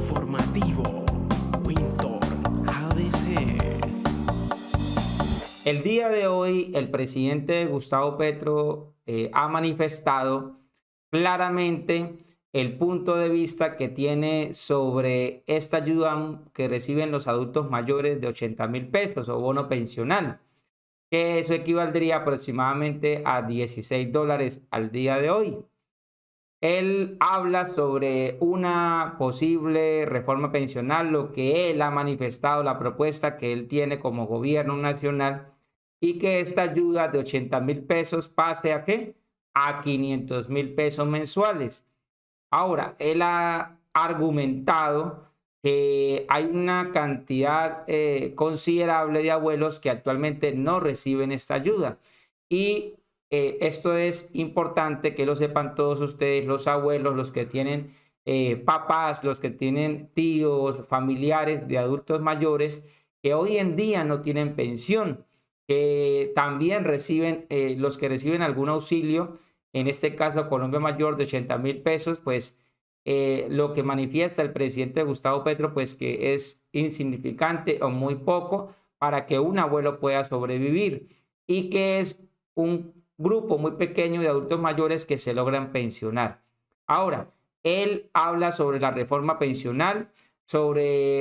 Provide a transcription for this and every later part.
Informativo Winter ABC. El día de hoy, el presidente Gustavo Petro ha manifestado claramente el punto de vista que tiene sobre esta ayuda que reciben los adultos mayores de 80.000 pesos o bono pensional, que eso equivaldría aproximadamente a $16 al día de hoy. Él habla sobre una posible reforma pensional, lo que él ha manifestado, la propuesta que él tiene como gobierno nacional, y que esta ayuda de 80.000 pesos pase ¿a qué? A 500.000 pesos mensuales. Ahora, él ha argumentado que hay una cantidad considerable de abuelos que actualmente no reciben esta ayuda. Y esto es importante que lo sepan todos ustedes, los abuelos, los que tienen papás, los que tienen tíos, familiares de adultos mayores, que hoy en día no tienen pensión, que también reciben, los que reciben algún auxilio, en este caso Colombia Mayor de 80.000 pesos, pues lo que manifiesta el presidente Gustavo Petro, pues que es insignificante o muy poco para que un abuelo pueda sobrevivir, y que es un grupo muy pequeño de adultos mayores que se logran pensionar. Ahora, él habla sobre la reforma pensional,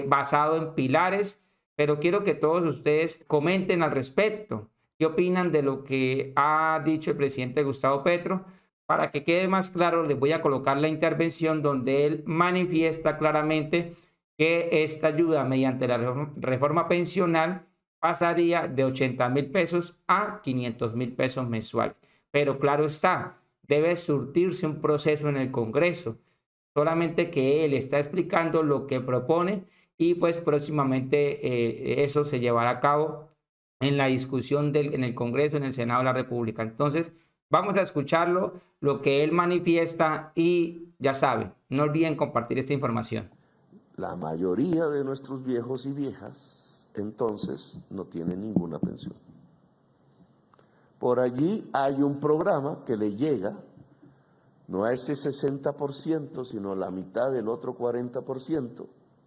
basado en pilares, pero quiero que todos ustedes comenten al respecto. ¿Qué opinan de lo que ha dicho el presidente Gustavo Petro? Para que quede más claro, les voy a colocar la intervención donde él manifiesta claramente que esta ayuda mediante la reforma pensional pasaría de 80.000 pesos a 500.000 pesos mensuales. Pero claro está, debe surtirse un proceso en el Congreso. Solamente que él está explicando lo que propone, y pues próximamente eso se llevará a cabo en la discusión en el Congreso, en el Senado de la República. Entonces, vamos a escucharlo, lo que él manifiesta, y ya saben, no olviden compartir esta información. La mayoría de nuestros viejos y viejas, entonces, no tienen ninguna pensión. Por allí hay un programa que le llega, no a ese 60%, sino a la mitad del otro 40%,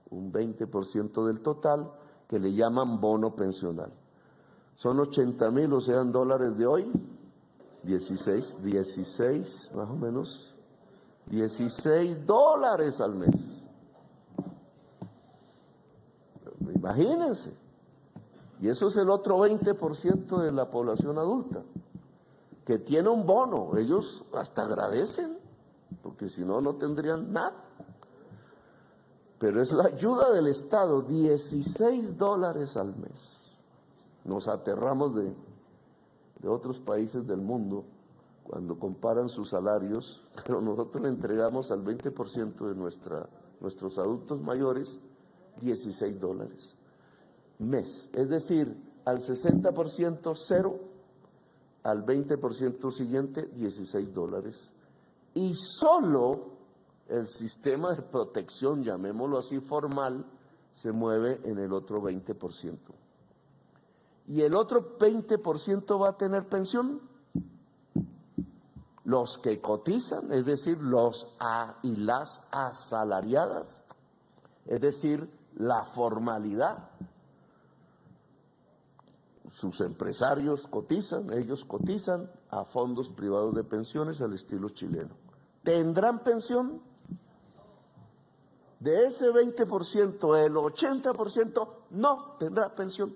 un 20% del total, que le llaman bono pensional. Son 80.000, o sea, en dólares de hoy, 16, más o menos, $16 al mes. Imagínense. Y eso es el otro 20% de la población adulta, que tiene un bono. Ellos hasta agradecen, porque si no, no tendrían nada. Pero es la ayuda del Estado, $16 al mes. Nos aterramos de otros países del mundo cuando comparan sus salarios, pero nosotros le entregamos al 20% de nuestros adultos mayores $16 mes. Es decir, al 60% cero, al 20% siguiente $16. Y solo el sistema de protección, llamémoslo así, formal, se mueve en el otro 20%. ¿Y el otro 20% va a tener pensión? Los que cotizan, es decir, los y las asalariadas, es decir, la formalidad. Sus empresarios cotizan, ellos cotizan a fondos privados de pensiones al estilo chileno. ¿Tendrán pensión? De ese 20%, el 80% no tendrá pensión.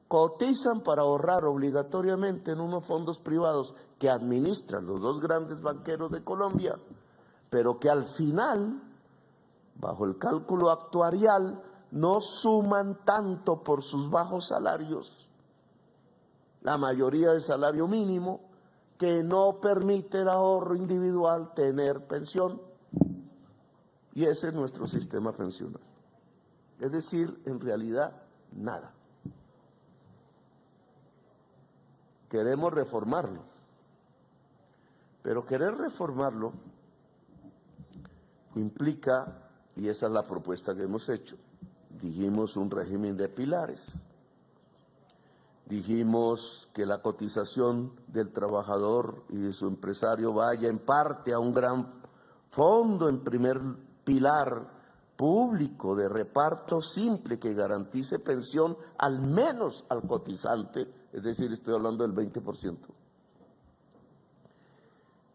Cotizan para ahorrar obligatoriamente en unos fondos privados que administran los dos grandes banqueros de Colombia, pero que al final, bajo el cálculo actuarial, no suman tanto por sus bajos salarios, la mayoría del salario mínimo, que no permite el ahorro individual tener pensión. Y ese es nuestro sistema pensional. Es decir, en realidad, nada. Queremos reformarlo, pero querer reformarlo implica, y esa es la propuesta que hemos hecho, dijimos un régimen de pilares, dijimos que la cotización del trabajador y de su empresario vaya en parte a un gran fondo en primer pilar público de reparto simple que garantice pensión al menos al cotizante, es decir, estoy hablando del 20%.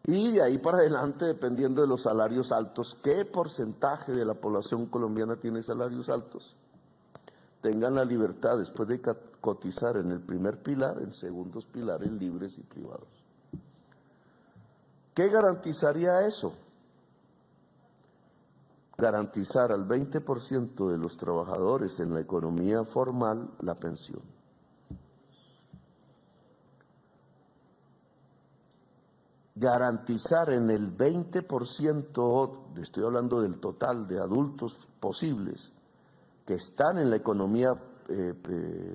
Y de ahí para adelante, dependiendo de los salarios altos, ¿qué porcentaje de la población colombiana tiene salarios altos? Tengan la libertad, después de cotizar en el primer pilar, en segundos pilares libres y privados. ¿Qué garantizaría eso? Garantizar al 20% de los trabajadores en la economía formal la pensión. Garantizar en el 20%, estoy hablando del total de adultos posibles, que están en la economía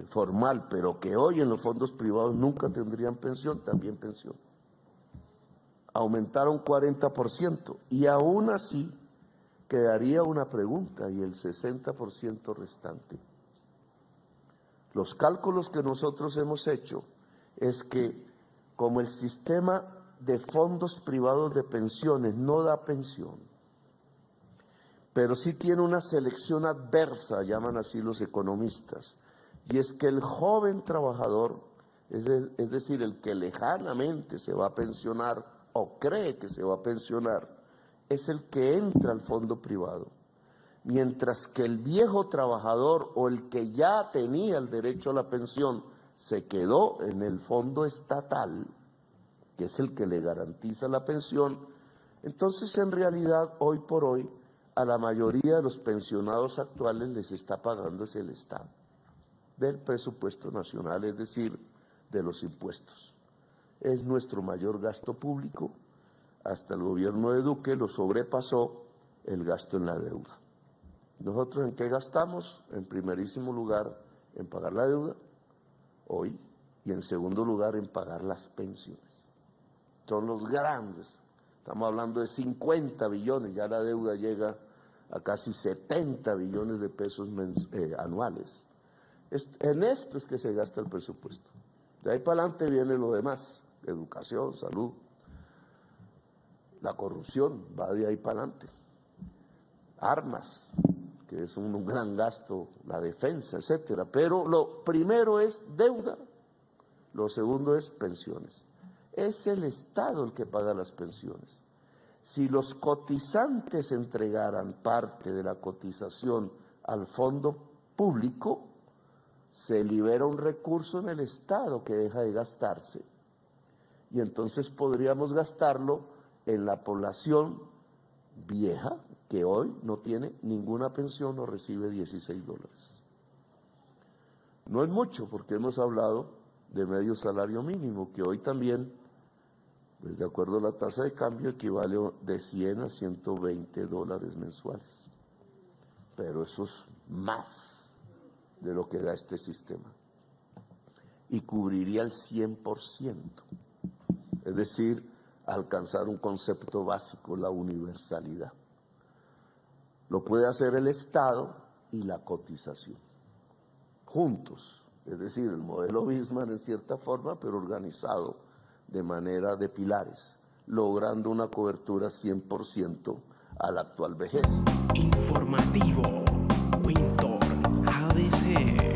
formal, pero que hoy en los fondos privados nunca tendrían pensión, también pensión. Aumentaron 40% y aún así quedaría una pregunta y el 60% restante. Los cálculos que nosotros hemos hecho es que como el sistema de fondos privados de pensiones no da pensión, pero sí tiene una selección adversa, llaman así los economistas, y es que el joven trabajador, es decir, el que lejanamente se va a pensionar o cree que se va a pensionar, es el que entra al fondo privado, mientras que el viejo trabajador o el que ya tenía el derecho a la pensión se quedó en el fondo estatal, que es el que le garantiza la pensión. Entonces, en realidad, hoy por hoy, a la mayoría de los pensionados actuales les está pagando es el Estado, del presupuesto nacional, es decir, de los impuestos. Es nuestro mayor gasto público. Hasta el gobierno de Duque lo sobrepasó el gasto en la deuda. ¿Nosotros en qué gastamos? En primerísimo lugar, en pagar la deuda, hoy, y en segundo lugar, en pagar las pensiones. Son los grandes. Estamos hablando de 50 billones, ya la deuda llega a casi 70 billones de pesos anuales. En esto es que se gasta el presupuesto. De ahí para adelante viene lo demás, educación, salud. La corrupción va de ahí para adelante. Armas, que es un gran gasto, la defensa, etcétera. Pero lo primero es deuda, lo segundo es pensiones. Es el Estado el que paga las pensiones. Si los cotizantes entregaran parte de la cotización al fondo público, se libera un recurso en el Estado que deja de gastarse. Y entonces podríamos gastarlo en la población vieja, que hoy no tiene ninguna pensión o recibe $16. No es mucho, porque hemos hablado de medio salario mínimo, que hoy también, pues de acuerdo a la tasa de cambio, equivale de $100 a $120 mensuales. Pero eso es más de lo que da este sistema. Y cubriría el 100%. Es decir, alcanzar un concepto básico, la universalidad. Lo puede hacer el Estado y la cotización, juntos. Es decir, el modelo Bismarck en cierta forma, pero organizado de manera de pilares, logrando una cobertura 100% a la actual vejez. Informativo Winter ABC.